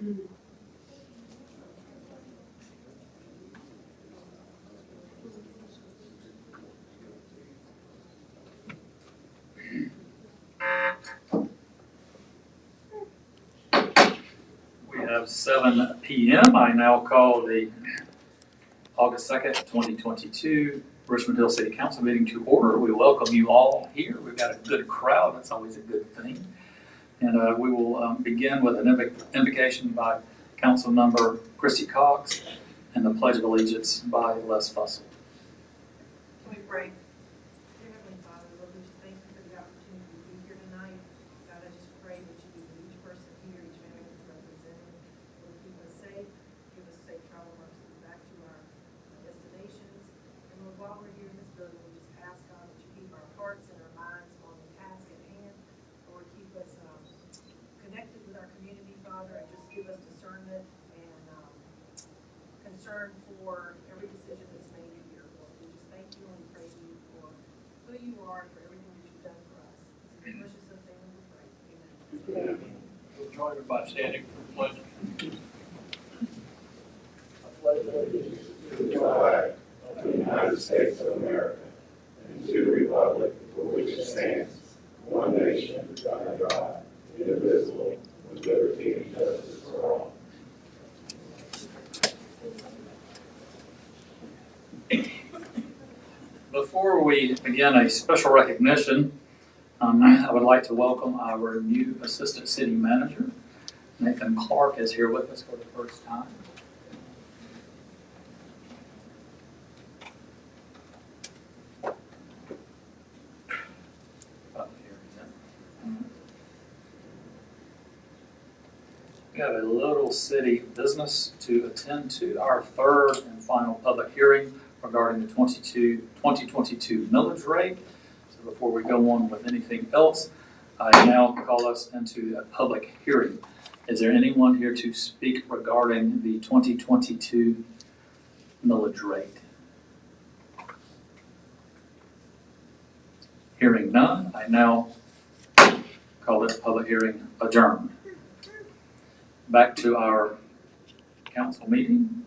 We have 7 p.m. I now call the August 2nd, 2022 Richmond Hill City Council meeting to order. We welcome you all here. We've got a good crowd. That's always a good thing. And we will begin with an invocation by Council Member Christy Cox and the Pledge of Allegiance by Les Fussell. Can we pray? Dear Heavenly Father, Lord, we just thank you for the opportunity to be here tonight. God, I just pray that you be with each person here, each family that's represented. Lord, keep us safe. Give us safe travel mercies back to our destinations. And Lord, while we're here in this building, we just ask God that you keep our hearts and our minds on the task at hand. Lord, keep us connected with our community, Father, and just give us discernment and concern for every decision that's made here, Lord. We just thank you and we praise you for who you are and for everything that you've done for us. It's in the precious name we pray. Amen. We'll join by standing for the pledge. To the flag of the United States of America and to the republic for which it stands, one nation, under God, indivisible, with liberty and justice for all. Before we begin a special recognition, I would like to welcome our new Assistant City Manager. Nathan Clark is here with us for the first time. We have a little city business to attend to, our third and final public hearing regarding the 2022 millage rate. So before we go on with anything else, I now call us into a public hearing. Is there anyone here to speak regarding the 2022 millage rate? Hearing none, I now call this public hearing adjourned. Back to our council meeting.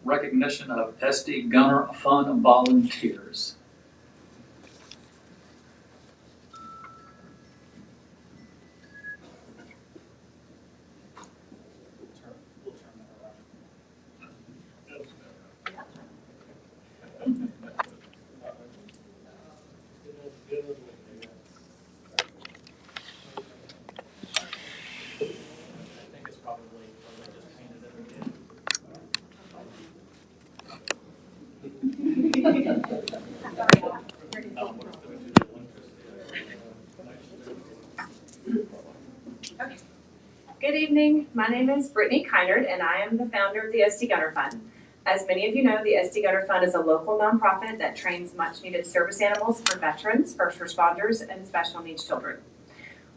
Recognition of SD Gunner Fund volunteers. Okay. Good evening. My name is Brittany Kynard, and I am the founder of the SD Gunner Fund. As many of you know, the SD Gunner Fund is a local nonprofit that trains much-needed service animals for veterans, first responders, and special needs children.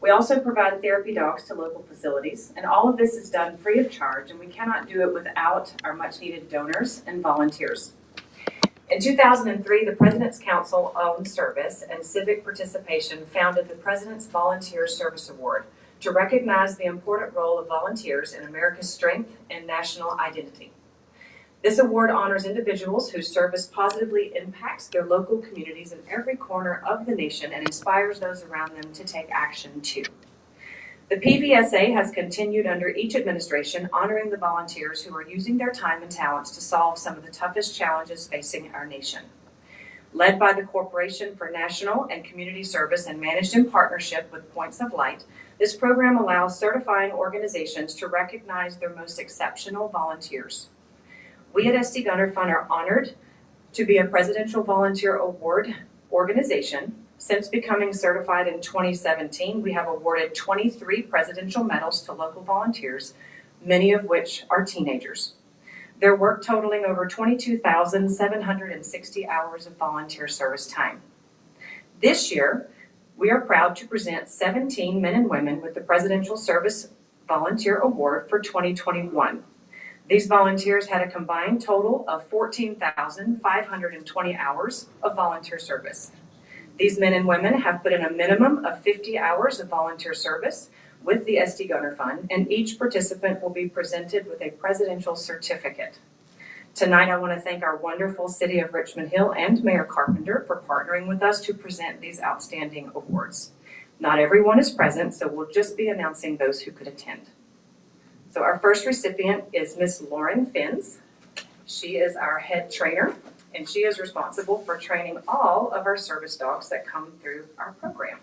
We also provide therapy dogs to local facilities, and all of this is done free of charge, and we cannot do it without our much-needed donors and volunteers. In 2003, the President's Council on Service and Civic Participation founded the President's Volunteer Service Award to recognize the important role of volunteers in America's strength and national identity. This award honors individuals whose service positively impacts their local communities in every corner of the nation and inspires those around them to take action too. The PVSA has continued under each administration, honoring the volunteers who are using their time and talents to solve some of the toughest challenges facing our nation. Led by the Corporation for National and Community Service and managed in partnership with Points of Light, this program allows certifying organizations to recognize their most exceptional volunteers. We at SD Gunner Fund are honored to be a Presidential Volunteer Award organization. Since becoming certified in 2017, we have awarded 23 presidential medals to local volunteers, many of which are teenagers. Their work totaling over 22,760 hours of volunteer service time. This year, we are proud to present 17 men and women with the Presidential Service Volunteer Award for 2021. These volunteers had a combined total of 14,520 hours of volunteer service. These men and women have put in a minimum of 50 hours of volunteer service, with the SD Gunner Fund, and each participant will be presented with a presidential certificate. Tonight, I want to thank our wonderful City of Richmond Hill and Mayor Carpenter for partnering with us to present these outstanding awards. Not everyone is present, so we'll just be announcing those who could attend. So our first recipient is Miss Lauren Finns. She is our head trainer, and she is responsible for training all of our service dogs that come through our program.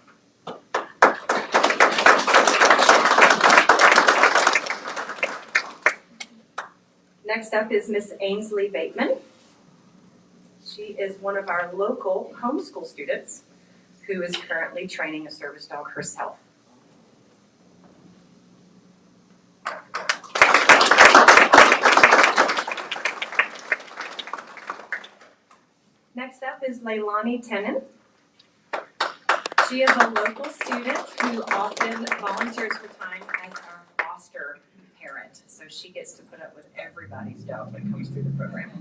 Next up is Miss Ainsley Bateman. She is one of our local homeschool students who is currently training a service dog herself. Next up is Leilani Tenen. She is a local student who often volunteers for time as our foster parent. So she gets to put up with everybody's dog that comes through the program.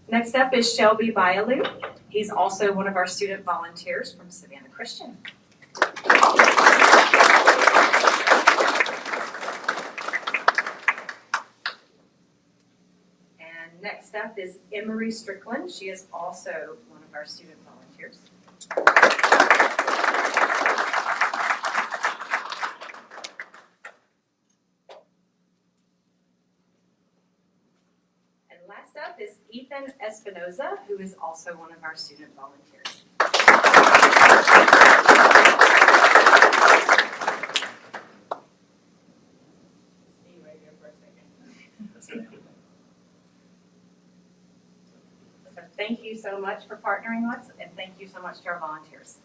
Next up is Shelby Bialou. He's also one of our student volunteers from Savannah Christian. And next up is Emery Strickland. She is also one of our student volunteers. And last up is Ethan Espinoza, who is also one of our student volunteers. So thank you so much for partnering with us, and thank you so much to our volunteers.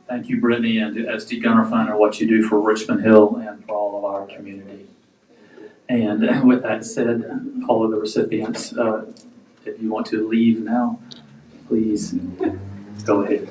Thank you, Brittany, and to SD Gunner Fund and what you do for Richmond Hill and for all of our community. And with that said, all of the recipients, if you want to leave now, please go ahead.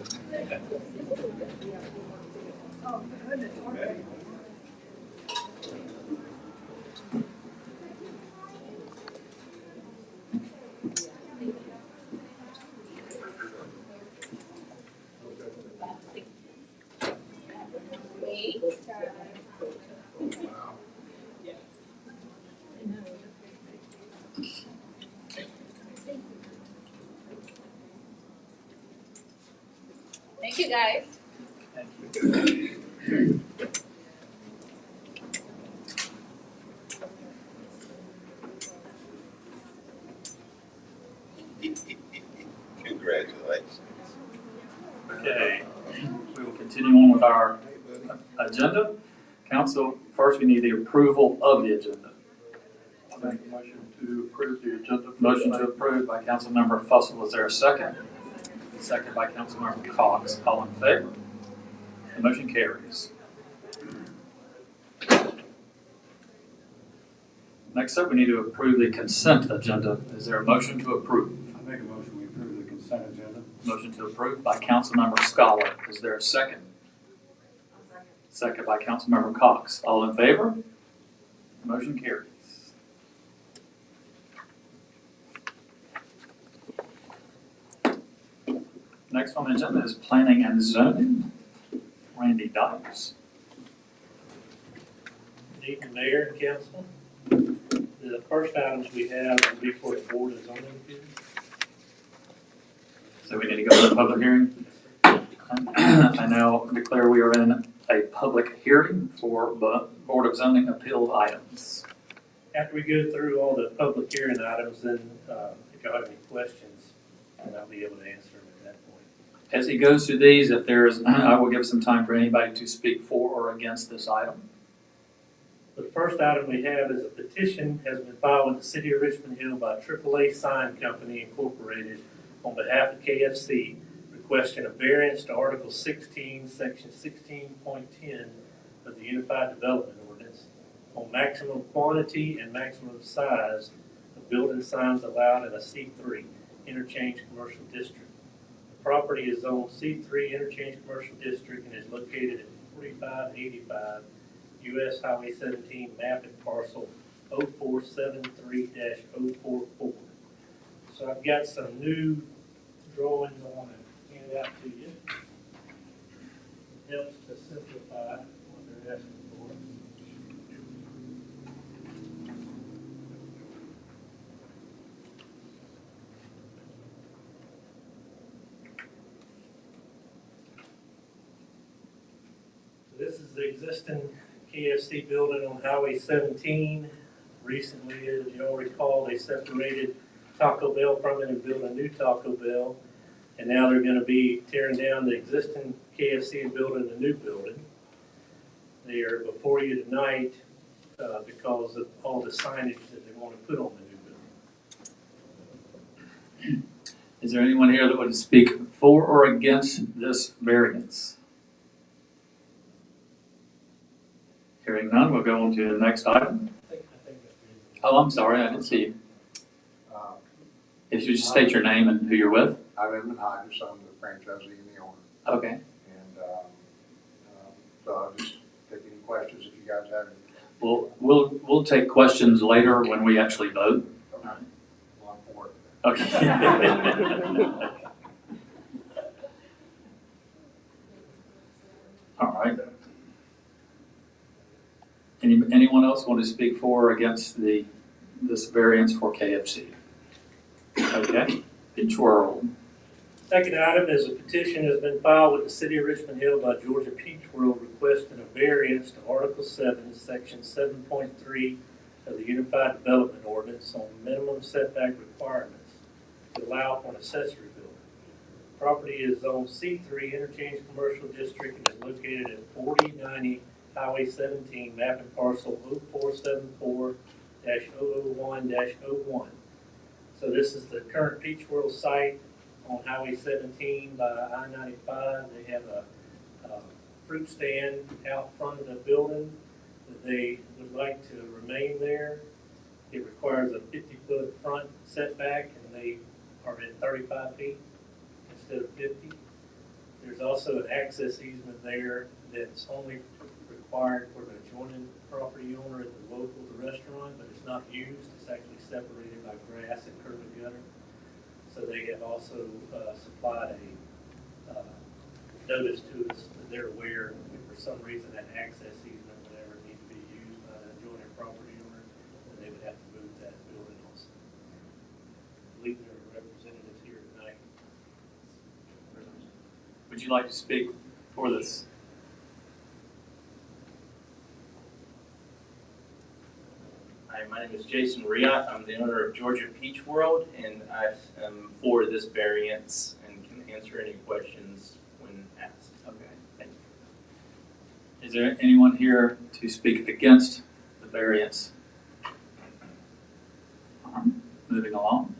Thank you, guys. Thank you. Congratulations. Okay, we will continue on with our agenda. Council, first we need the approval of the agenda. I make a motion to approve the agenda. Motion to approve by Councilmember Fussell. Is there a second? Second by Councilmember Cox. All in favor? The motion carries. Next up, we need to approve the consent agenda. Is there a motion to approve? I make a motion we approve the consent agenda. Motion to approve by Councilmember Scholar. Is there a second? Second by Councilmember Cox. All in favor? Motion carries. Next on the agenda is planning and zoning. Randy Dykes. Good evening, Mayor and Council. The first items we have will be for the Board of Zoning Appeals. So we need to go to the public hearing. I now declare we are in a public hearing for Board of Zoning Appeal items. After we go through all the public hearing items, then if y'all have any questions, then I'll be able to answer them at that point. As he goes through these, if there is, I will give some time for anybody to speak for or against this item. The first item we have is a petition has been filed with the City of Richmond Hill by AAA Sign Company Incorporated on behalf of KFC, requesting a variance to Article 16, Section 16.10 of the Unified Development Ordinance on maximum quantity and maximum size of building signs allowed in a C3 interchange commercial district. The property is zoned C3 interchange commercial district and is located at 4585 US Highway 17, map and parcel 0473-044. So I've got some new drawings I want to hand out to you. It helps to simplify what they're asking for. So this is the existing KFC building on Highway 17. Recently, as you all recall, they separated Taco Bell from it and built a new Taco Bell. And now they're going to be tearing down the existing KFC and building a new building. They are before you tonight because of all the signage that they want to put on the new building. Is there anyone here that would speak for or against this variance? Hearing none, we'll go on to the next item. I think that's good. Oh, I'm sorry, I didn't see you. If you just state your name and who you're with. I'm Edmund Hodges, I'm the franchisee and the owner. Okay. And so I'll just take any questions if you guys have any. We'll take questions later when we actually vote. Okay. Well, I'm for it. Okay. All right. Anyone else want to speak for or against this variance for KFC? Okay. Peach World. Second item is a petition has been filed with the City of Richmond Hill by Georgia Peach World requesting a variance to Article 7, Section 7.3 of the Unified Development Ordinance on minimum setback requirements to allow for an accessory building. The property is on C3 Interchange Commercial District and is located at 4090 Highway 17, map and parcel 0474-001-01. So this is the current Peach World site on Highway 17 by I-95. They have a fruit stand out front of the building that they would like to remain there. It requires a 50-foot front setback, and they are at 35 feet instead of 50. There's also an access easement there that's only required for the adjoining property owner at the local, the restaurant, but it's not used. It's actually separated by grass and curb and gutter. So they have also supplied a notice to us that they're aware if for some reason that access easement would ever need to be used by the adjoining property owner, then they would have to move that building also. I believe there are representatives here tonight. Would you like to speak for this? Hi, my name is Jason Riot. I'm the owner of Georgia Peach World, and I am for this variance and can answer any questions when asked. Okay. Thank you. Is there anyone here to speak against the variance? All right, moving along.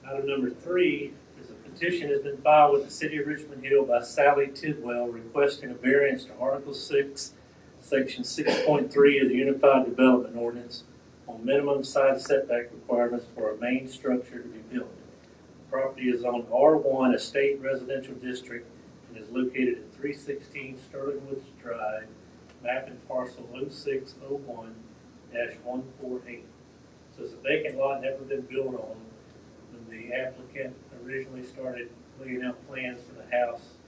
Item number 3 is a petition has been filed with the City of Richmond Hill by Sally Tidwell requesting a variance to Article 6, Section 6.3 of the Unified Development Ordinance on minimum side setback requirements for a main structure to be built. The property is on R1 Estate Residential District and is located at 316 Sterling Woods Drive, map and parcel 0601-148. So it's a vacant lot, never been built on. When the applicant originally started laying out plans for the house,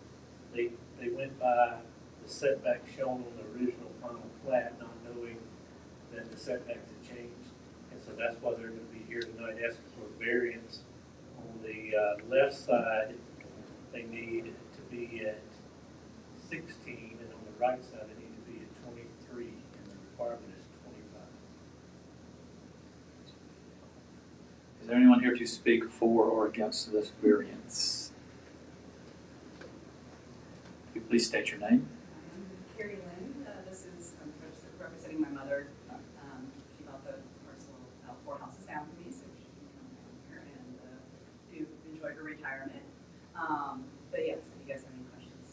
they went by the setback shown on the original final plat, not knowing that the setbacks had changed. And so that's why they're going to be here tonight asking for a variance. On the left side, they need to be at 16, and on the right side, they need to be at 23, and the requirement is 25. Is there anyone here to speak for or against this variance? Could you please state your name? Carrie Lynn, this is, I'm representing my mother. She bought the parcel 4 houses down from me, so she can come down here and enjoy her retirement. But yes, if you guys have any questions.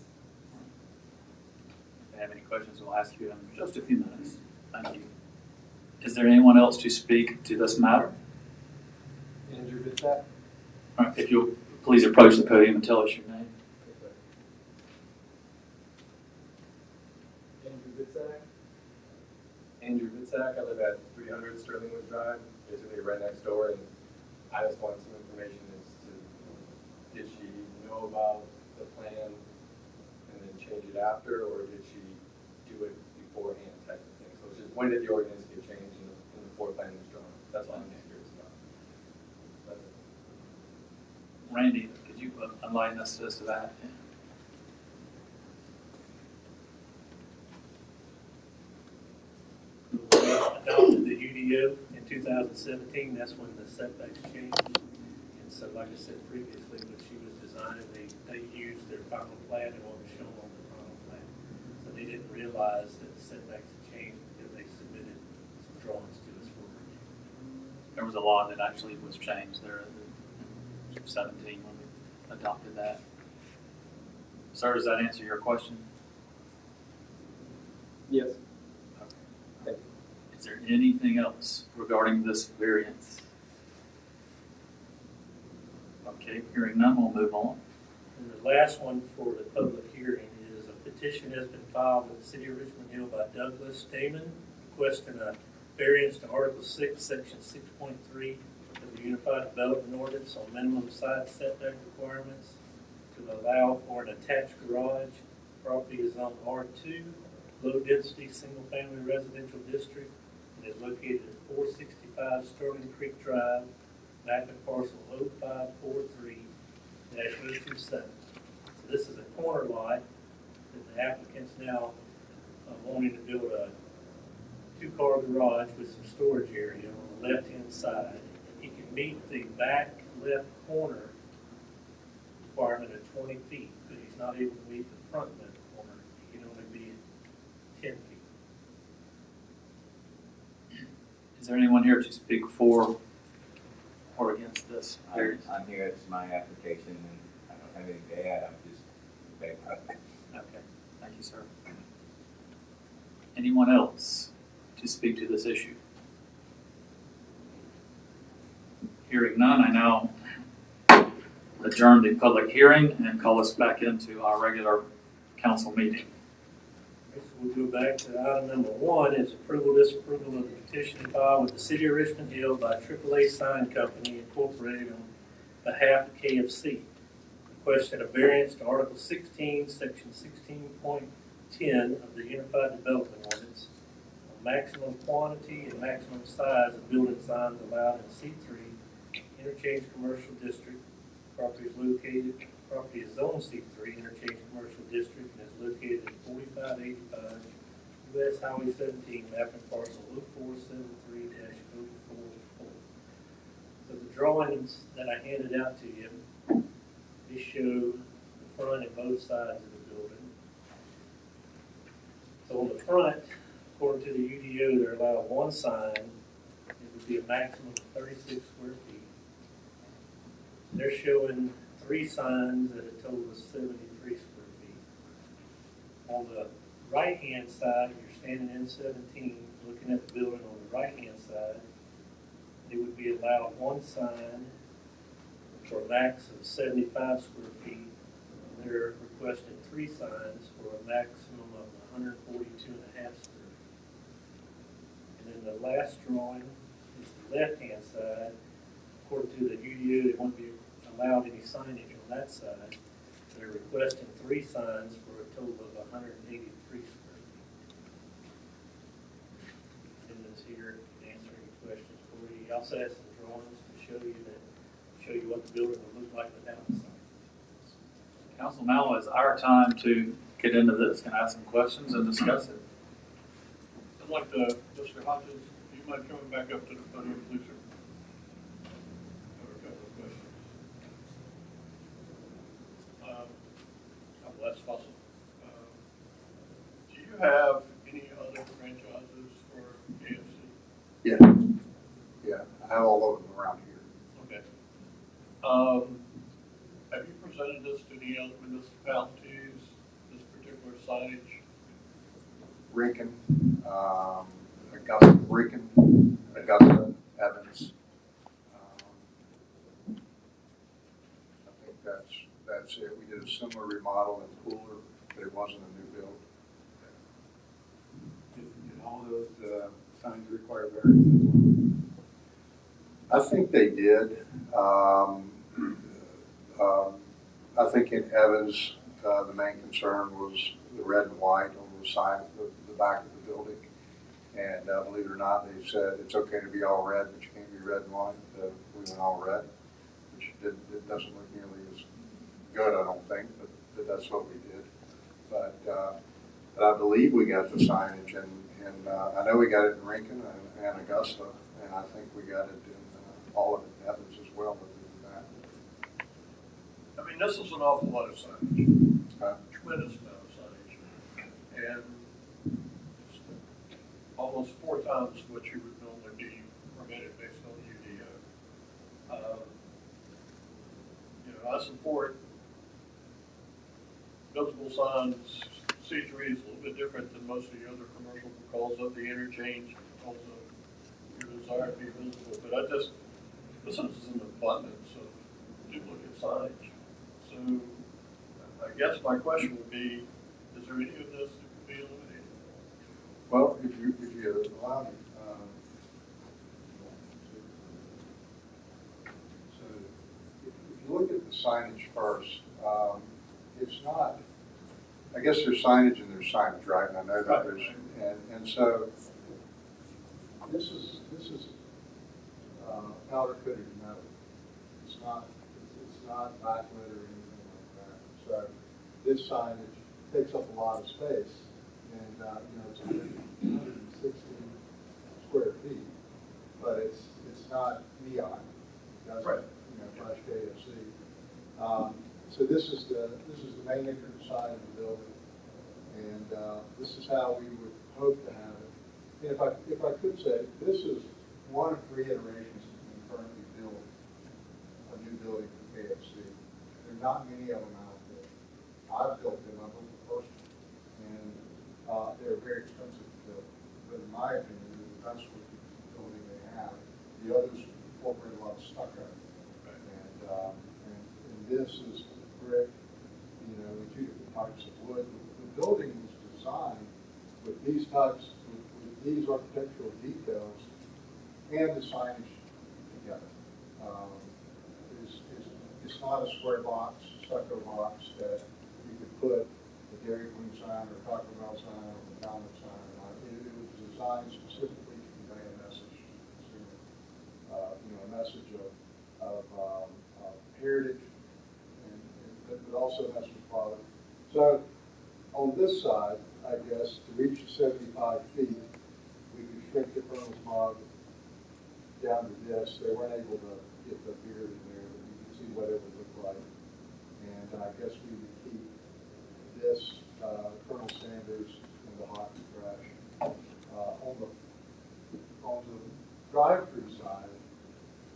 questions, we'll ask you in just a few minutes. Thank you. Is there anyone else to speak to this matter? Andrew Vitzak. All right, if you'll please approach the podium and tell us your name. Andrew Vitzak. I live at 300 Sterlingwood Drive, basically right next door, and I just wanted some information as to, did she know about the plan and then change it after, or did she do it beforehand type of thing? So it's just, when did the ordinance get changed and the floor plan was drawn? That's all I'm just curious about. That's it. Randy, could you enlighten us as to that? When we adopted the UDO in 2017, that's when the setbacks changed. And so, like I said previously, when she was designing, they used their final plan and what was shown on the final plan. So they didn't realize that the setbacks had changed until they submitted some drawings to us for review. There was a law that actually was changed there in 17 when we adopted that. Sir, does that answer your question? Yes. Is there anything else regarding this variance? Okay, hearing none, we'll move on. And the last one for the public hearing is a petition has been filed with the City of Richmond Hill by Douglas Damon requesting a variance to Article 6, Section 6.3 of the Unified Development Ordinance on minimum side setback requirements to allow for an attached garage. Property is on R2, low-density, single-family residential district, and is located at 465 Sterling Creek Drive, map and parcel 0543-027. So this is a corner lot that the applicant's now wanting to build a two-car garage with some storage area on the left-hand side. He can meet the back left corner requirement of 20 feet, but he's not able to meet the front left corner. He can only be at 10 feet. Is there anyone here to speak for or against this variance? I'm here, it's my application, and I don't have anything to add, I'm just begging. Okay, thank you, sir. Anyone else to speak to this issue? Hearing none, I now adjourn the public hearing and call us back into our regular council meeting. So we'll go back to item number 1, is approval, disapproval of the petition filed with the City of Richmond Hill by AAA Sign Company Incorporated on behalf of KFC. Requesting a variance to Article 16, Section 16.10 of the Unified Development Ordinance on maximum quantity and maximum size of building signs allowed in C3 Interchange Commercial District. Property is zoned C3 Interchange Commercial District and is located at 4585 US Highway 17, map and parcel 0473-044. So the drawings that I handed out to you, they show the front and both sides of the building. So on the front, according to the UDO, they're allowed one sign. It would be a maximum of 36 square feet. They're showing 3 signs at a total of 73 square feet. On the right-hand side, you're standing in 17, looking at the building on the right-hand side, they would be allowed one sign for a max of 75 square feet. And they're requesting 3 signs for a maximum of 142.5 square feet. And then the last drawing is the left-hand side. According to the UDO, they won't be allowed any signage on that side. They're requesting 3 signs for a total of 183 square feet. And this here can answer any questions for you. He also has some drawings to show you what the building would look like without the signs. Council, now is our time to get into this and ask some questions and discuss it. I'd like to, Mr. Hodges, if you mind coming back up to the podium, please, sir. I have a couple of questions. Les Fussell. Do you have any other franchises for KFC? Yeah, yeah, I have all of them around here. Okay. Have you presented this to any other municipalities, this particular signage? Rincon, Augusta, Evans. I think that's it. We did a similar remodel in Cooler, but it wasn't a new build. Did all those signs require variances? I think they did. I think in Evans, the main concern was the red and white on the side of the back of the building. And believe it or not, they said it's okay to be all red, but you can't be red and white. We went all red, which it doesn't look nearly as good, I don't think, but that's what we did. But I believe we got the signage, and I know we got it in Rincon and Augusta, and I think we got it in all of it in Evans as well. I mean, this is an awful lot of signage, Huh? tremendous amount of signage. And it's almost 4 times what you would normally be permitted based on UDO. You know, I support visible signs. C3 is a little bit different than most of the other commercial because of the interchange, because of your desire to be visible. But this is an abundance of duplicate signage. So I guess my question would be, is there any of this that could be eliminated? Well, if you allow me, so if you look at the signage first, it's not. I guess there's signage and there's signage, right? And I know that there's, and so this is powder coated metal. It's not backlit or anything like that. So this signage takes up a lot of space, and you know, it's 160 square feet, but it's not neon. It doesn't, you know, flash KFC. So this is the main entrance side of the building, and this is how we would hope to have it. And if I could say, this is one of 3 iterations that we currently build a new building for KFC. There are not many of them out there. I've built them. I built the first one, and they're very expensive to build. But in my opinion, they're the best looking building they have. The others incorporate a lot of stucco, and this is brick. You know, the 2 different types of wood. The building was designed with these types, with these architectural details, and the signage together. It's not a square box, stucco box that you could put a Dairy Queen sign or Taco Bell sign or McDonald's sign on. It was designed specifically to convey a message to the consumer. You know, a message of heritage, but also a message of quality. So on this side, I guess, to reach the 75 feet, we could shrink the Colonel's Mug down to this. They weren't able to get the beard in there, but you could see what it would look like. And I guess we would keep this Colonel Sanders and the hockey crash. On the drive-through side,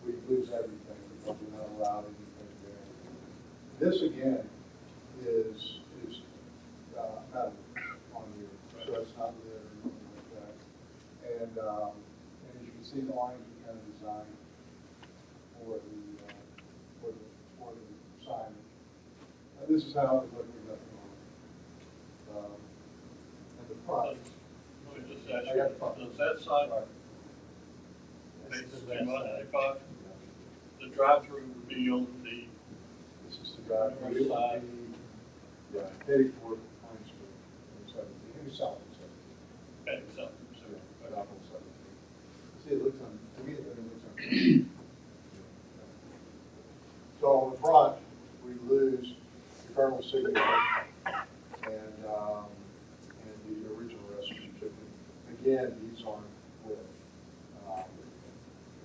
we lose everything because we're not allowed anything there. This again is metal on here, so it's not lit or anything like that. And as you can see, the lines are kind of designed for the signage. This is how it would look with nothing on it. And the front. Let me just ask you, does that side face 295? The drive-through would be on the This is the drive-through. side. Yeah, heading toward Pine Street, south of 17. Okay, so. South of 17. See, it looks on, to me, it looks on. So on the front, we lose the Colonel's signature and the original recipe chicken. Again, these aren't lit.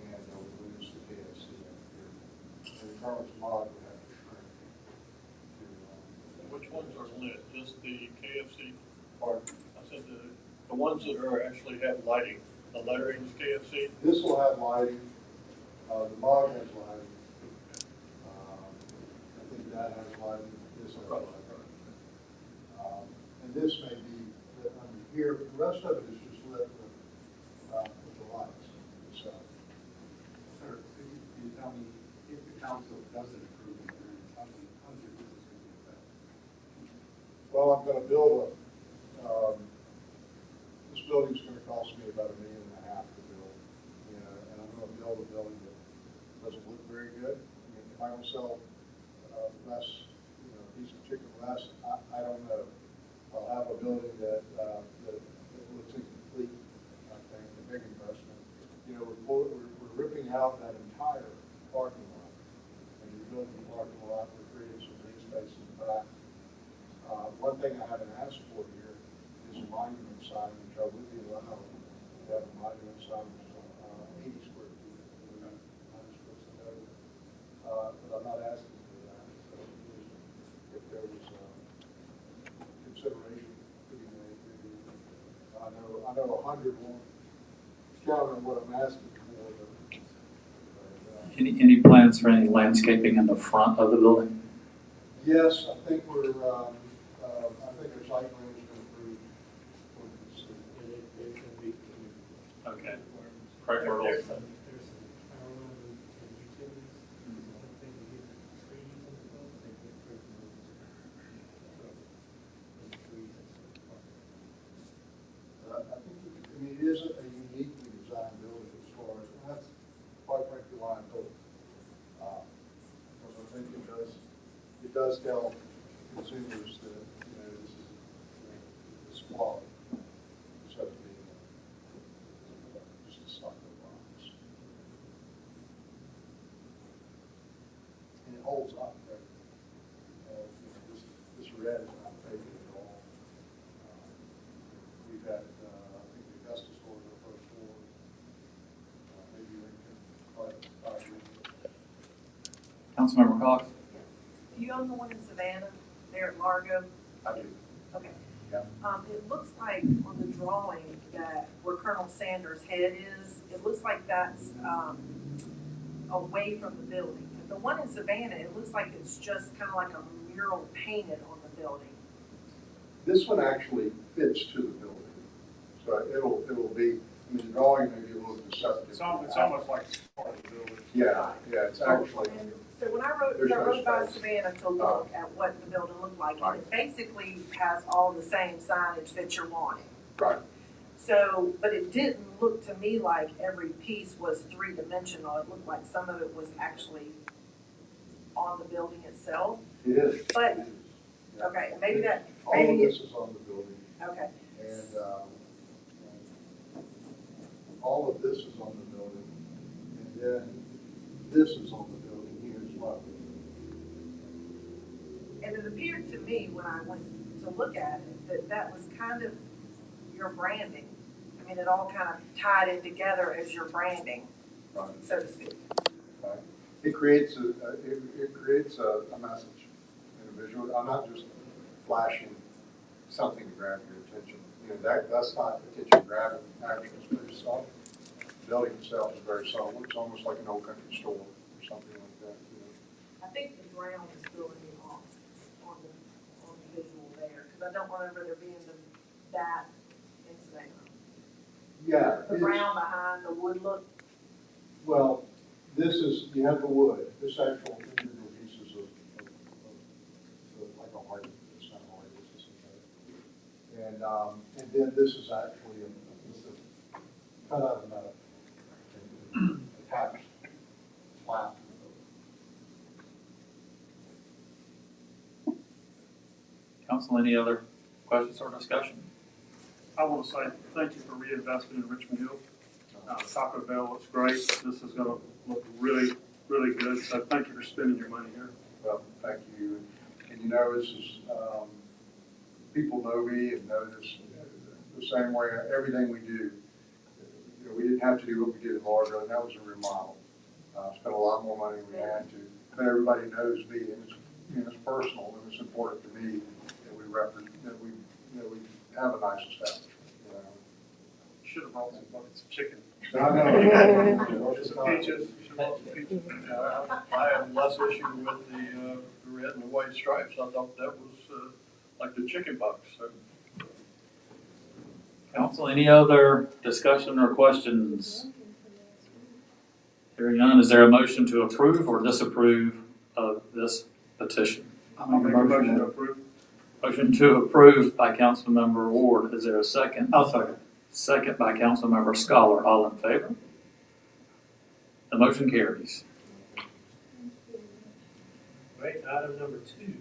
And we lose the KFC up here. And the Colonel's Mug would have to shrink. Which ones are lit? Just the KFC? Pardon? I said the ones that are actually have lighting. The lettering is KFC? This will have lighting. The mug has lighting. I think that has lighting. This has lighting. And this may be lit under here, but the rest of it is just lit with the lights. So, Sir, could you tell me, if the council doesn't approve the variance, how many business is going to be affected? well, I'm gonna build this building's gonna cost me about $1.5 million to build. You know, and I'm gonna build a building that doesn't look very good. I mean, if I don't sell less, a piece of chicken less, I don't know. I'll have a building that looks incomplete, I think, a big investment. You know, we're ripping out that entire parking lot. And you're building the parking lot, we're creating some green space in the back. One thing I haven't asked for here is a monument sign, which I would be allowed to have a monument sign, which is 80 square feet. We're not supposed to know that. But I'm not asking for that. So if there was consideration to be made, maybe, I know 100 won't count on what I'm asking for. Any plans for any landscaping in the front of the building? Yes, I think we're, I think our site plan has been approved. Okay. Correct, Earl. There's some power lines and utilities. I don't think we get trees in the building. They get trees and stuff. I think, I mean, it is a uniquely designed building as far as, and that's quite frankly why I built it. Because I think it does tell consumers that, this is quality. Instead of being just a stock of box. And it holds up, right? This red is not faded at all. We've had, I think the Augusta store is our first store. Maybe Lincoln, 5 years ago. Councilmember Cox? Do you own the one in Savannah, there at Largo? I do. Okay. Yeah. It looks like on the drawing that where Colonel Sanders' head is, it looks like that's, away from the building. But the one in Savannah, it looks like it's just kind of like a mural painted on the building. This one actually fits to the building. So it'll be, I mean, the drawing may be a little deceptive. It's almost like part of the building. Yeah, it's actually, And so when I rode There's no by space. Savannah to look at what the building looked like, and it basically has all the same signage that you're wanting. right. So, but it didn't look to me like every piece was three-dimensional. It looked like some of it was actually on the building itself. It is. But, It is. Yeah. okay, maybe that, All of maybe, this is on the building, okay. and all of this is on the building, and then this is on the building here as well. And it appeared to me when I went to look at it, that that was kind of your branding. I mean, it all kind of tied in together as your branding, Right. so to speak. Right. It creates it creates a message in a visual. I'm not just flashing something to grab your attention. That's not attention grabbing. Actually, it's very subtle. The building itself is very subtle. It's almost like an old country store or something like that. I think the ground is throwing me off on the visual there, because I don't remember there being that in Savannah. Yeah. The brown behind the wood look. Well, you have the wood. This actual individual pieces of like a heart. It's not a heart. It's just and then this is actually cut out of metal, attached flat. Council, any other questions or discussion? I want to say thank you for reinvesting in Richmond Hill. Taco Bell looks great. This is going to look really, really good. So thank you for spending your money here. Well, thank you. And this is, people know me and know this the same way, everything we do. We didn't have to do what we did in Largo, and that was a remodel. Spent a lot more money than we had to. But everybody knows me, and it's personal, and it's important to me that we have a nice establishment. Should have brought some buckets of chicken. I know. Some peaches. Should have brought some peaches. I have less issue with the red and the white stripes. I thought that was like the chicken box. So. Council, any other discussion or questions? Hearing none, is there a motion to approve or disapprove of this petition? I'll make a motion to approve. Motion to approve by Councilmember Ward. Is there a second? I'll second. Second by Councilmember Scholar. All in favor? The motion carries. Right, item number 2.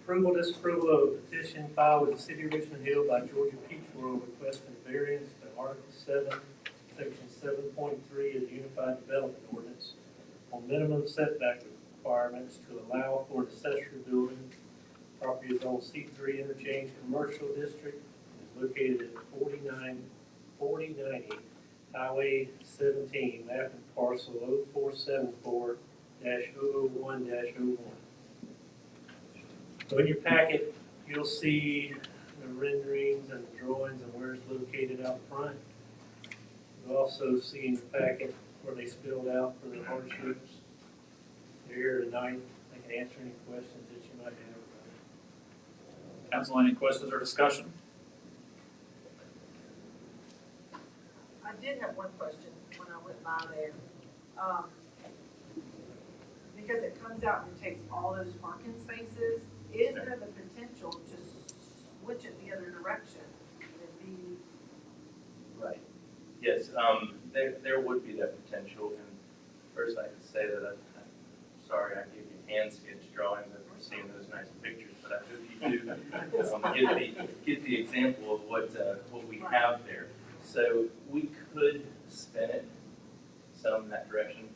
Approval, disapproval of a petition filed with the City of Richmond Hill by Georgia Peach World requesting variance to Article 7, Section 7.3 of the Unified Development Ordinance on minimum setback requirements to allow for an accessory building. Property is on C3 Interchange Commercial District and is located at 4090 Highway 17, map and parcel 0474-001-01. So in your packet, you'll see the renderings and the drawings and where it's located out front. You'll also see in the packet where they spelled out for the hardships. They're here tonight. They can answer any questions that you might have. Council, any questions or discussion? I did have one question when I went by there. Because it comes out and takes all those parking spaces, is there the potential to switch it the other direction? And be, Right. Yes, there would be that potential, and first I could say that I'm sorry I gave you hand sketch drawings after seeing those nice pictures, but I hope you do get the example of what we have there. So we could spin it some in that direction,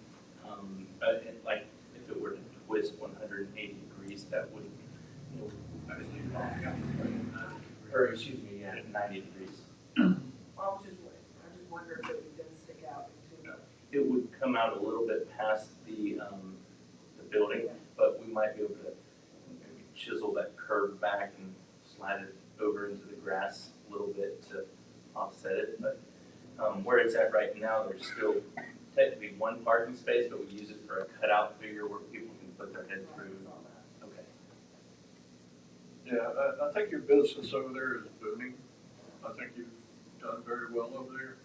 but like if it were to twist 180 degrees, that would, or excuse me, yeah, 90 degrees. well, I just wonder if it would then stick out into. It would come out a little bit past the building, but we might be able to maybe chisel that curve back and slide it over into the grass a little bit to offset it. But where it's at right now, there's still technically one parking space, but we use it for a cutout figure where people can put their head through. Okay. Yeah, I think your business over there is booming. I think you've done very well over there.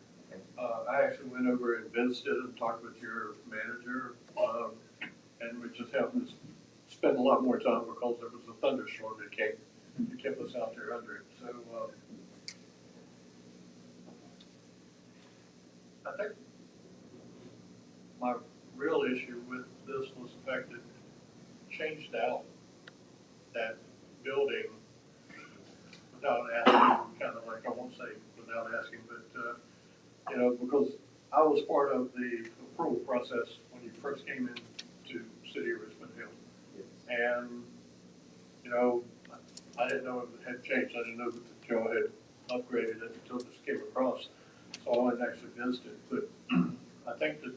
I actually went over and visited and talked with your manager, and we just happened to spend a lot more time because there was a thunderstorm that came. It kept us out there under it. So I think my real issue with this was the fact that it changed out that building without asking, kind of like, I won't say without asking, but, because I was part of the approval process when you first came into City of Richmond Hill. And, I didn't know if it had changed. I didn't know that Joe had upgraded it until this came across. So I went and actually visited. But I think that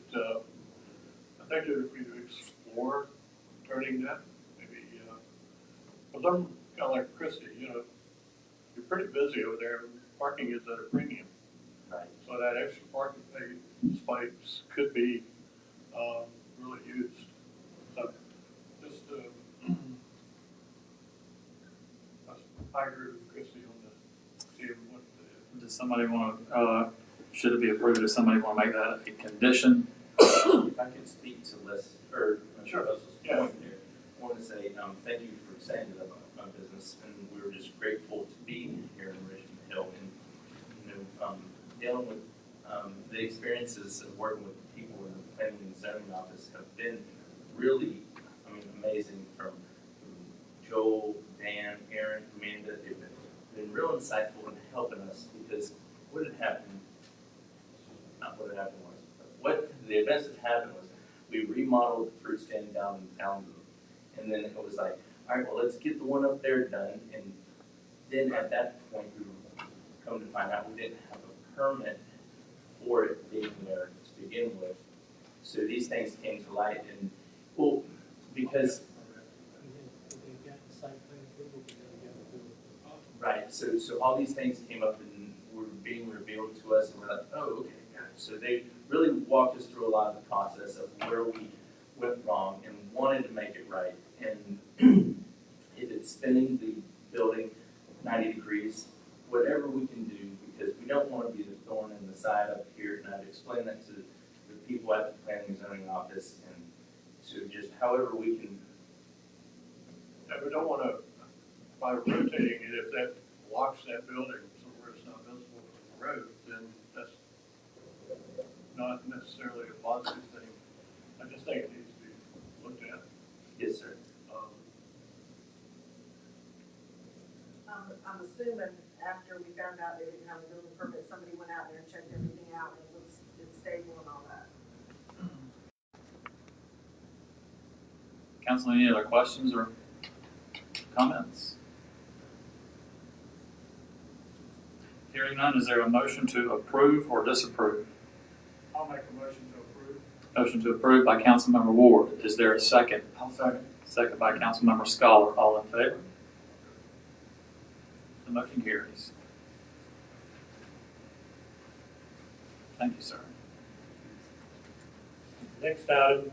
if we explore turning that, maybe, because I'm kind of like Christie, you're pretty busy over there. Parking is at a premium. Right. So that extra parking space could be really used. So just, I agree with Christie on the, seeing what Does somebody want to, should it be approved? Does somebody want to make that a condition? If I could speak to Les, or Sure. Russell's Yeah. point there, I want to say thank you for saying that about my business, and we were just grateful to be here in Richmond Hill, and dealing with the experiences of working with people in the planning and zoning office have been really, amazing. From Joel, Dan, Aaron, Amanda, they've been real insightful in helping us, because what had happened, not what had happened was, but what the events that happened was, we remodeled the fruit stand down in Townsend, and then it was like, all right, well, let's get the one up there done, and then at that point, we come to find out we didn't have a permit for it being there to begin with. So these things came to light, and, well, because, right, so all these things came up and were being revealed to us, and we're like, oh, okay, yeah. So they really walked us through a lot of the process of where we went wrong and wanted to make it right. And if it's spinning the building 90 degrees, whatever we can do, because we don't want to be the thorn in the side up here, and I've explained that to the people at the planning and zoning office, and so just however we can. And we don't want to, by rotating it, if that blocks that building somewhere it's not visible from the road, then that's not necessarily a positive thing. I just think it needs to be looked at. Yes, sir. I'm assuming after we found out they didn't have a building permit, somebody went out there and checked everything out and it's stable and all that. Council, any other questions or comments? Hearing none, is there a motion to approve or disapprove? I'll make a motion to approve. Motion to approve by Councilmember Ward. Is there a second? I'll second. Second by Councilmember Scholar. All in favor? The motion carries. Thank you, sir. Next item,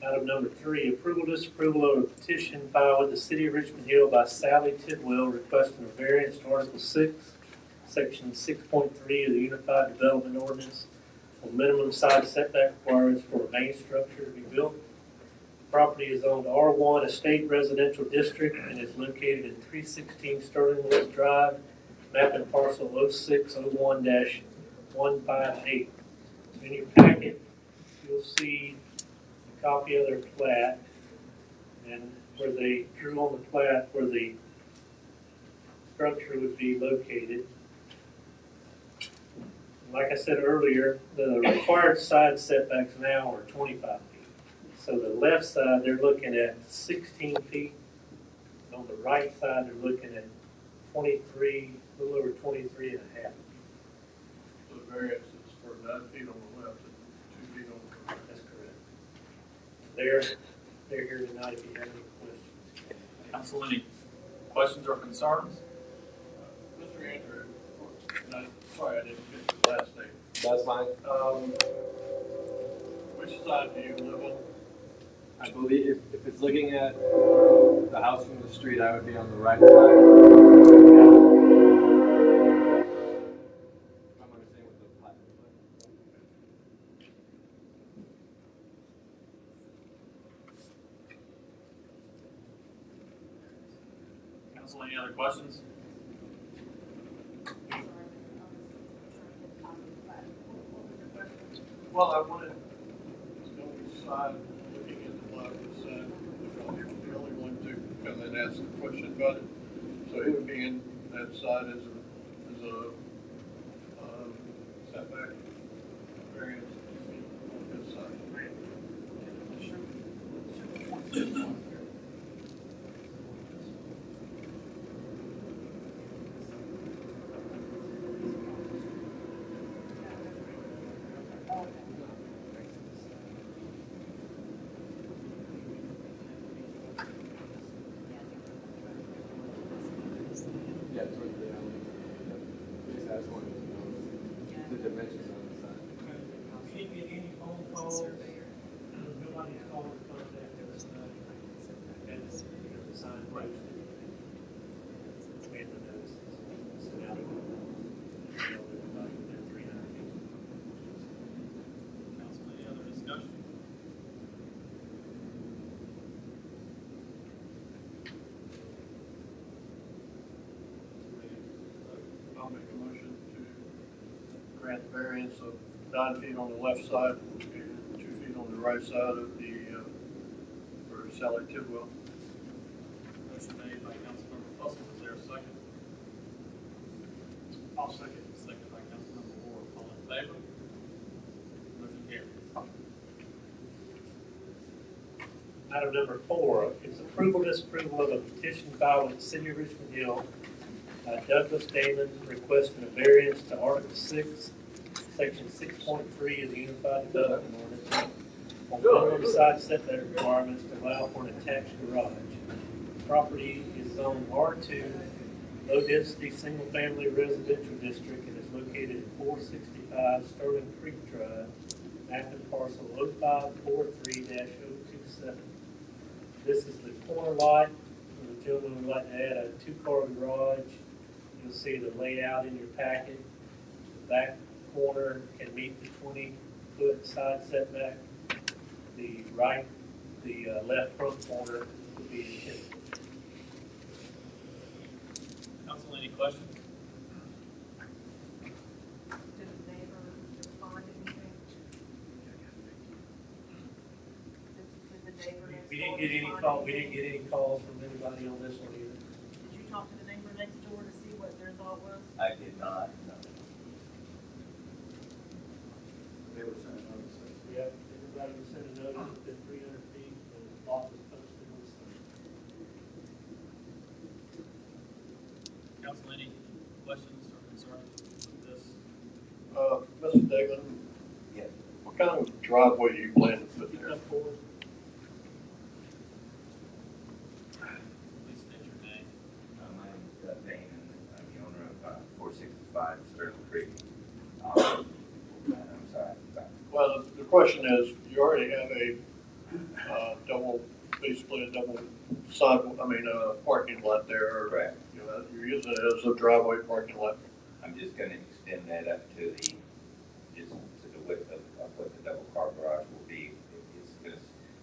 item number 3, approval, disapproval of a petition filed with the City of Richmond Hill by Sally Tidwell requesting a variance to Article 6, Section 6.3 of the Unified Development Ordinance on minimum side setback requirements for a main structure to be built. The property is owned R1 Estate Residential District and is located in 316 Sterling Woods Drive, map and parcel 0601-158. In your packet, you'll see a copy of their plat and where they drew on the plat where the structure would be located. Like I said earlier, the required side setbacks now are 25 feet. So the left side, they're looking at 16 feet. On the right side, they're looking at 23, a little over 23 and a half. So the variance is for 9 feet on the left and 2 feet on the right. That's correct. They're here tonight if you have any questions. Council, any questions or concerns? Mr. Andrew, and sorry I didn't get your last name. That's fine. Which side do you live on? I believe if it's looking at the house from the street, I would be on the right side. If I'm understanding what the plat looks like. Council, any other questions? Well, I wanted to know which side, looking at the lot, which side, because he was the only one to come and ask a question about it. So he would be in that side as a setback variance on his side. Yeah, towards the alley. Yes, I just wanted to know the dimensions on the side. We didn't get any phone calls. Nobody's called or contacted us tonight. And it's, the sign posted. And the notices. So now they're everybody within 300 feet. Council, any other discussion? I'll make a motion to grant the variance of 9 feet on the left side and 2 feet on the right side of the, for Sally Tidwell. Motion made by Councilmember Fussell. Is there a second? I'll second. Second by Councilmember Ward. All in favor? Motion carries. Item number 4 is approval, disapproval of a petition filed with the City of Richmond Hill by Douglas Damon requesting a variance to Article 6, Section 6.3 of the Unified Development Ordinance on minimum side setback requirements to allow for an attached garage. Property is zone R2, low-density, single-family residential district, and is located at 465 Sterling Creek Drive, map and parcel 0543-027. This is the corner lot, where the gentleman would like to add a 2-car garage You'll see the layout in your packet. The back corner can meet the 20-foot side setback. The left front corner would be 10. Council, any questions? Did the neighbor respond to anything? Did the neighbor next We door didn't get any respond to call. We didn't anything? get any calls from anybody on this one either. Did you talk to the neighbor next door to see what their thought was? I did not, no. They were sending notices. Yeah, everybody was sent a notice within 300 feet, and the lot was posted on the site. Council, any questions or concerns with this? Mr. Dagan, Yes. what kind of driveway do you plan to put there? Up forward. Please state your name. My name is Dane, and I'm the owner of 465 Sterling Creek. I'm sorry. Well, the question is, you already have a, basically a double parking lot there. Correct. You know, you're using it as a driveway parking lot. I'm just gonna extend that up to the width of what the double car garage will be. It's gonna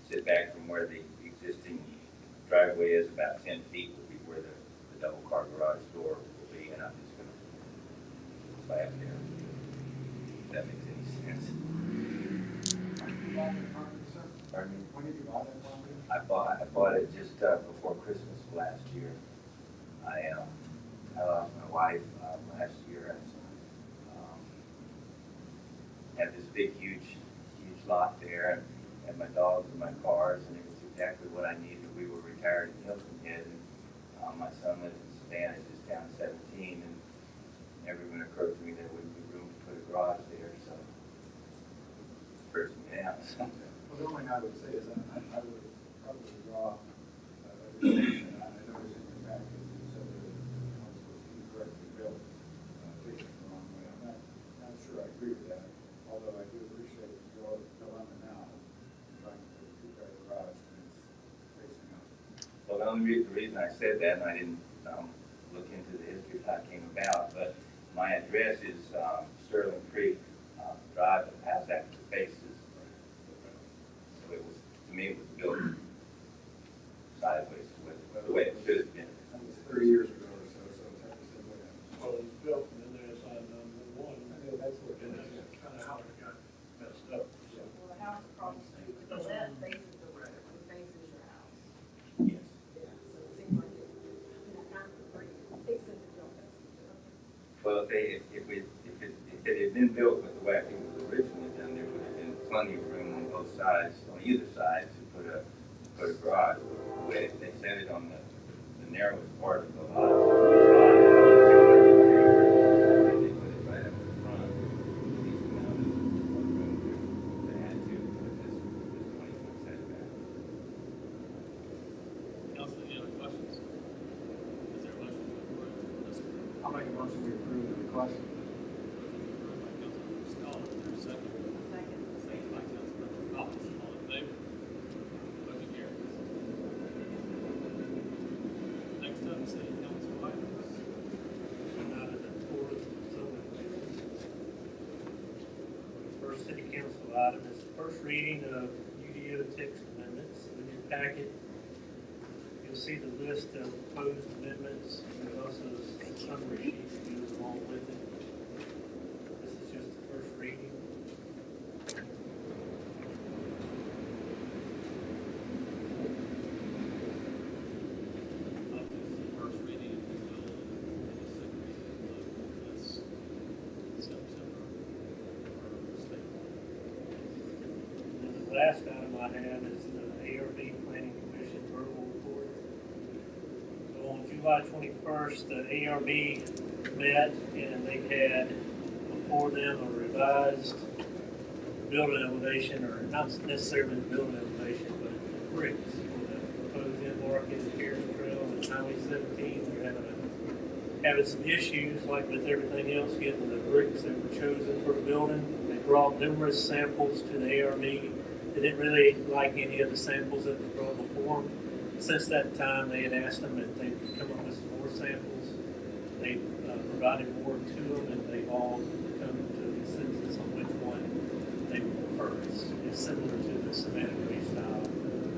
sit back from where the existing driveway is, about 10 feet will be where the double car garage door will be, and I'm just gonna slab there. If that makes any sense. Pardon me? When did you buy that property? I bought it just before Christmas last year. I lost my wife last year. Had this big, huge lot there, and my dogs and my cars, and it was exactly what I needed. We were retired in Hilton Head, and my son lives in Savannah, just down 17, and never even occurred to me there wouldn't be room to put a garage there, so it's pressing me out. So. Well, the only thing I would say is I would probably draw a distinction. I noticed in your package, you said that it was incorrectly built, fixed it the wrong way. I'm not sure I agree with that, although I do appreciate your dilemma now, trying to put a two-car garage when it's facing up. Well, the reason I said that, and I didn't look into the history of how it came about, but my address is Sterling Creek Drive, the house actually faces. So it was, to me, it was built sideways with the way it should have been. That was 30 years ago or so, so it's hard to say what happened. Well, it's built and then they assigned number one. I know that's what And it is. that's kind of how it got messed up. So. Well, the house across the street, the left faces the road, it faces your house. Yes. Yeah, so it seems like it kind of makes sense if y'all face each other. Well, if it had been built with the way it was originally done, there would have been plenty of room on both sides, on either side, to put a garage. The way they set it on the narrowest part of the lot, they put it right up in front. At least amount of room they had to with this 20-foot setback. Council, any other questions? Is there a motion to approve this? I'll make a motion to approve the request. Approved by Councilmember Scott, is there a second? Second. Second by Councilmember Collins, all in favor? Motion carries. Next up, city council items. Out of the tourism zone. First city council item is the first reading of UDO text amendments. In your packet, you'll see the list of proposed amendments. There's also a summary sheet that goes along with it. This is just the first reading. This is the first reading of the bill, and the second reading of this September statement. And the last item I have is the ARB Planning Commission verbal report. So on July 21st, the ARB met and they had before them a revised building elevation, or not necessarily the building elevation, but bricks for the proposed in-market Pierce Trail and Highway 17. They're having some issues, like with everything else, getting the bricks that were chosen for the building. They brought numerous samples to the ARB. They didn't really like any of the samples that were brought before them. Since that time, they had asked them if they could come up with some more samples. They provided more to them, and they've all come to a consensus on which one they prefer. It's similar to the Savannah style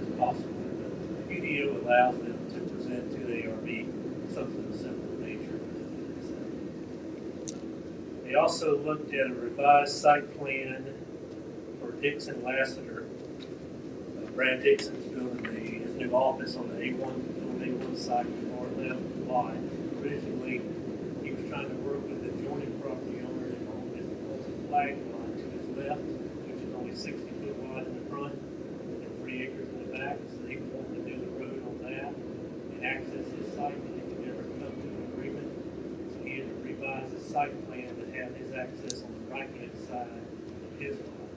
as possible, but the UDO allows them to present to the ARB something of similar nature. So, they also looked at a revised site plan for Dixon Lassiter. Brad Dixon's building his new office on the A1 site in North Left lot. Originally, he was trying to work with the adjoining property owner and on his flag lot to his left, which is only 60 foot wide in the front and 3 acres in the back. So he was wanting to do the road on that and access his site, and they could never come to an agreement. So he had to revise his site plan to have his access on the right-hand side of his lot.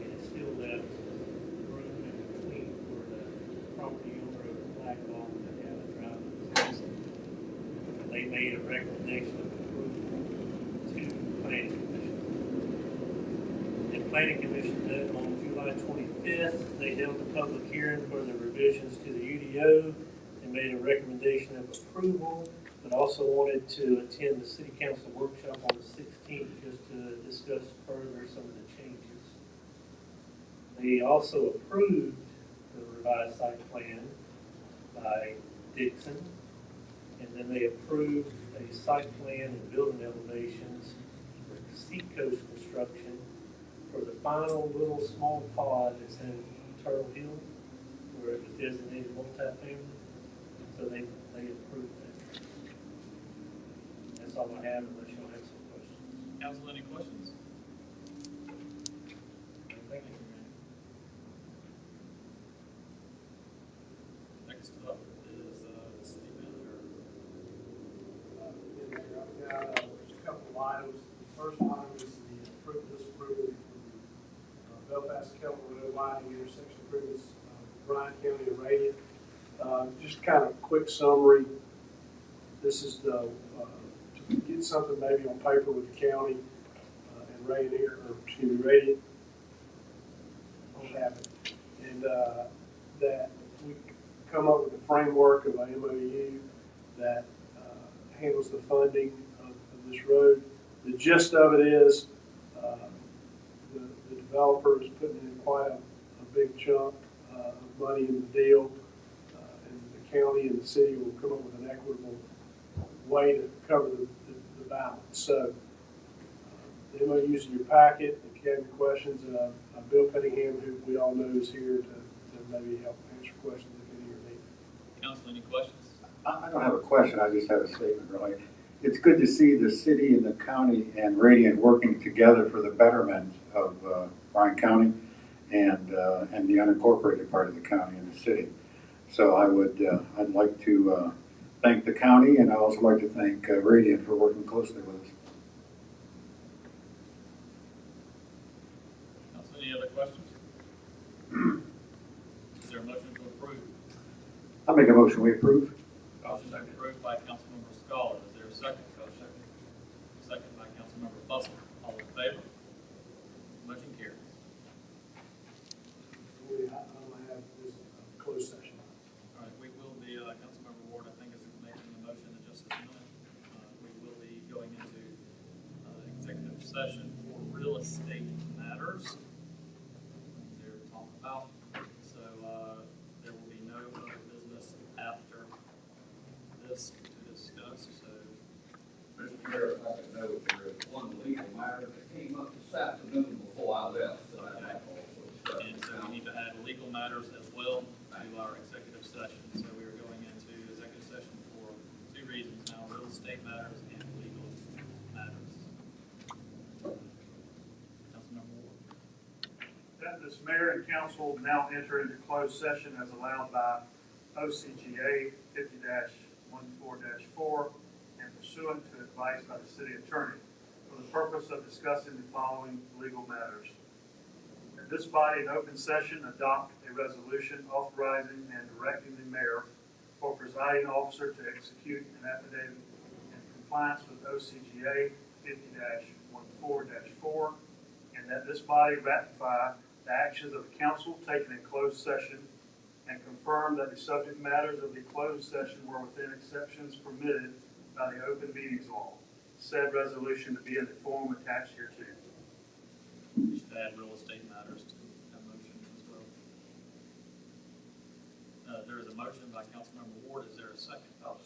And it still left room in between for the property owner of the flag lot to have a driveway. They made a recommendation of approval to planning commission. The planning commission met on July 25th. They held a public hearing for the revisions to the UDO and made a recommendation of approval, but also wanted to attend the city council workshop on the 16th just to discuss further some of the changes. They also approved the revised site plan by Dixon, and then they approved a site plan and building elevations for Seacoast Construction for the final little small pod that's in Turtle Hill, where it was designated multifamily. So they approved that. That's all I have, unless you'll have some questions. Council, any questions? Thank you. Next up is the city manager. I've got just a couple of items. The first one is the disapproval for the Belfast Kelvin Road widening intersection improvements, Bryan County and Radiant. Just kind of quick summary. This is the to get something maybe on paper with the county and Radiant, or excuse me, Radiant. Don't have it, and that we come up with a framework of an MOU that handles the funding of this road. The gist of it is the developer is putting in quite a big chunk of money in the deal, and the county and the city will come up with an equitable way to cover the balance. So the MOU's in your packet. If you have any questions, Bill Cunningham, who we all know is here to maybe help answer questions if any are needed. Council, any questions? I don't have a question, I just have a statement, really. It's good to see the city and the county and Radiant working together for the betterment of Bryan County and the unincorporated part of the county and the city. So I'd like to thank the county, and I'd also like to thank Radiant for working closely with us. Council, any other questions? Is there a motion to approve? I'll make a motion, we approve. Motion approved by Councilmember Scholar. Is there a second? Second by Councilmember Fussell. All in favor? Motion carries. I have this closed session. All right, we will be, Councilmember Ward, I think, is making the motion in just a minute. We will be going into executive session for real estate matters. There to talk about. So there will be no other business after this to discuss. So, Mr. Mayor, if I could note, there is one legal matter that came up this afternoon before I left that I'd like to also discuss. and so we need to add legal matters as well to our executive session. So we are going into executive session for two reasons now: real estate matters and legal matters. Councilmember Ward. That this mayor and council now enter into closed session as allowed by OCGA 50-14-4 and pursuant to advice by the city attorney for the purpose of discussing the following legal matters. That this body in open session adopt a resolution authorizing and directing the mayor or presiding officer to execute an affidavit in compliance with OCGA 50-14-4, and that this body ratify the actions of the council taken in closed session and confirm that the subject matters of the closed session were within exceptions permitted by the open meetings law. Said resolution to be in the form attached hereto. Just add real estate matters to that motion as well. There is a motion by Councilmember Ward. Is there a second? I'll